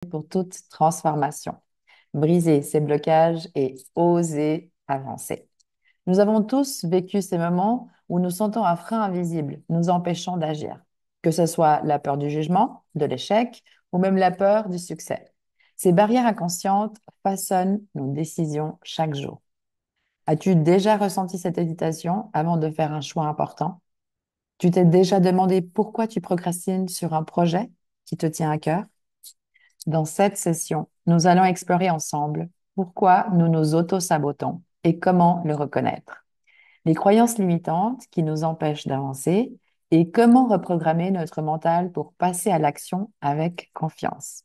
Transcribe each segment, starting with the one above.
pour toute transformation. Briser ces blocages et oser avancer. Nous avons tous vécu ces moments où nous sentons un frein invisible nous empêchant d'agir, que ce soit la peur du jugement, de l'échec ou même la peur du succès. Ces barrières inconscientes façonnent nos décisions chaque jour. As-tu déjà ressenti cette hésitation avant de faire un choix important? Tu t'es déjà demandé pourquoi tu procrastines sur un projet qui te tient à cœur? Dans cette session, nous allons explorer ensemble pourquoi nous nous auto-sabotons et comment le reconnaître, les croyances limitantes qui nous empêchent d'avancer et comment reprogrammer notre mental pour passer à l'action avec confiance.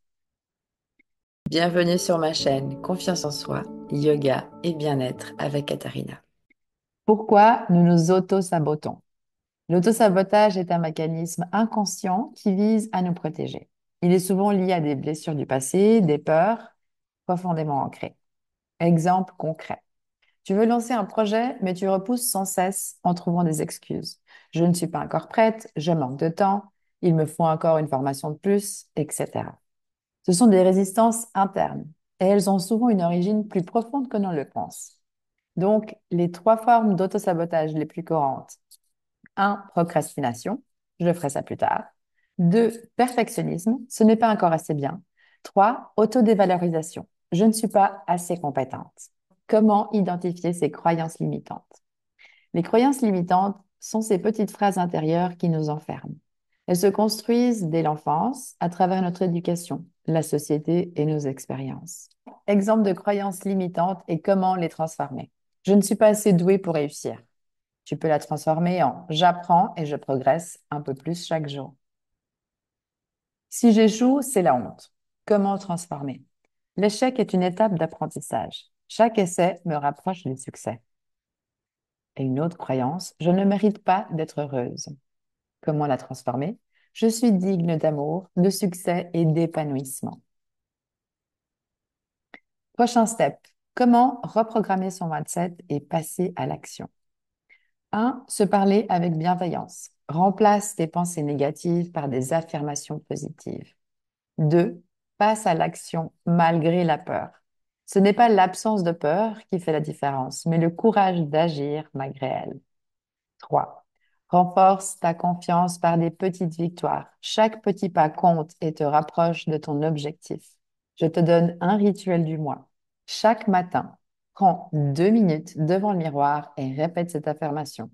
Bienvenue sur ma chaîne Confiance en soi, yoga et bien-être avec Katharina. Pourquoi nous nous auto-sabotons? L'auto-sabotage est un mécanisme inconscient qui vise à nous protéger. Il est souvent lié à des blessures du passé, des peurs profondément ancrées. Exemple concret. Tu veux lancer un projet, mais tu repousses sans cesse en trouvant des excuses. Je ne suis pas encore prête, je manque de temps, il me faut encore une formation de plus, etc. Ce sont des résistances internes et elles ont souvent une origine plus profonde que l'on le pense. Donc, les trois formes d'autosabotage les plus courantes. 1. Procrastination, je ferai ça plus tard. 2. Perfectionnisme, ce n'est pas encore assez bien. 3. Autodévalorisation, je ne suis pas assez compétente. Comment identifier ces croyances limitantes? Les croyances limitantes sont ces petites phrases intérieures qui nous enferment. Elles se construisent dès l'enfance à travers notre éducation, la société et nos expériences. Exemple de croyances limitantes et comment les transformer. Je ne suis pas assez douée pour réussir. Tu peux la transformer en j'apprends et je progresse un peu plus chaque jour. Si j'échoue, c'est la honte. Comment transformer? L'échec est une étape d'apprentissage. Chaque essai me rapproche du succès. Et une autre croyance, je ne mérite pas d'être heureuse. Comment la transformer? Je suis digne d'amour, de succès et d'épanouissement. Prochain step, comment reprogrammer son mindset et passer à l'action? 1. Se parler avec bienveillance. Remplace tes pensées négatives par des affirmations positives. 2. Passe à l'action malgré la peur. Ce n'est pas l'absence de peur qui fait la différence, mais le courage d'agir malgré elle. 3. Renforce ta confiance par des petites victoires. Chaque petit pas compte et te rapproche de ton objectif. Je te donne un rituel du mois. Chaque matin, prends 2 minutes devant le miroir et répète cette affirmation.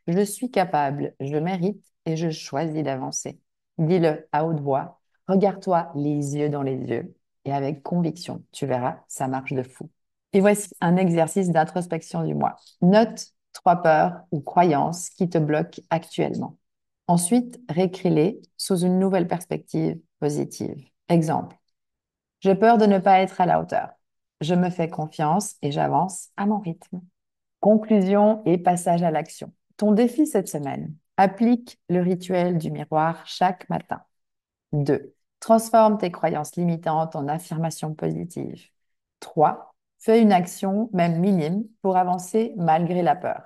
Je suis capable, je mérite et je choisis d'avancer. Dis-le à haute voix. Regarde-toi les yeux dans les yeux et avec conviction, tu verras, ça marche de fou. Et voici un exercice d'introspection du mois. Note 3 peurs ou croyances qui te bloquent actuellement. Ensuite, réécris-les sous une nouvelle perspective positive. Exemple, j'ai peur de ne pas être à la hauteur. Je me fais confiance et j'avance à mon rythme. Conclusion et passage à l'action. Ton défi cette semaine, applique le rituel du miroir chaque matin. 2. Transforme tes croyances limitantes en affirmations positives. 3. Fais une action, même minime, pour avancer malgré la peur.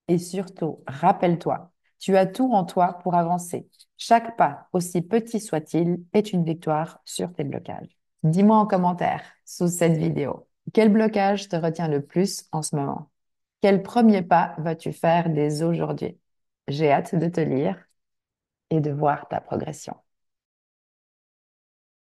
Et surtout, rappelle-toi, tu as tout en toi pour avancer. Chaque pas, aussi petit soit-il, est une victoire sur tes blocages. Dis-moi en commentaire sous cette vidéo, quel blocage te retient le plus en ce moment? Quel premier pas vas-tu faire dès aujourd'hui? J'ai hâte de te lire et de voir ta progression.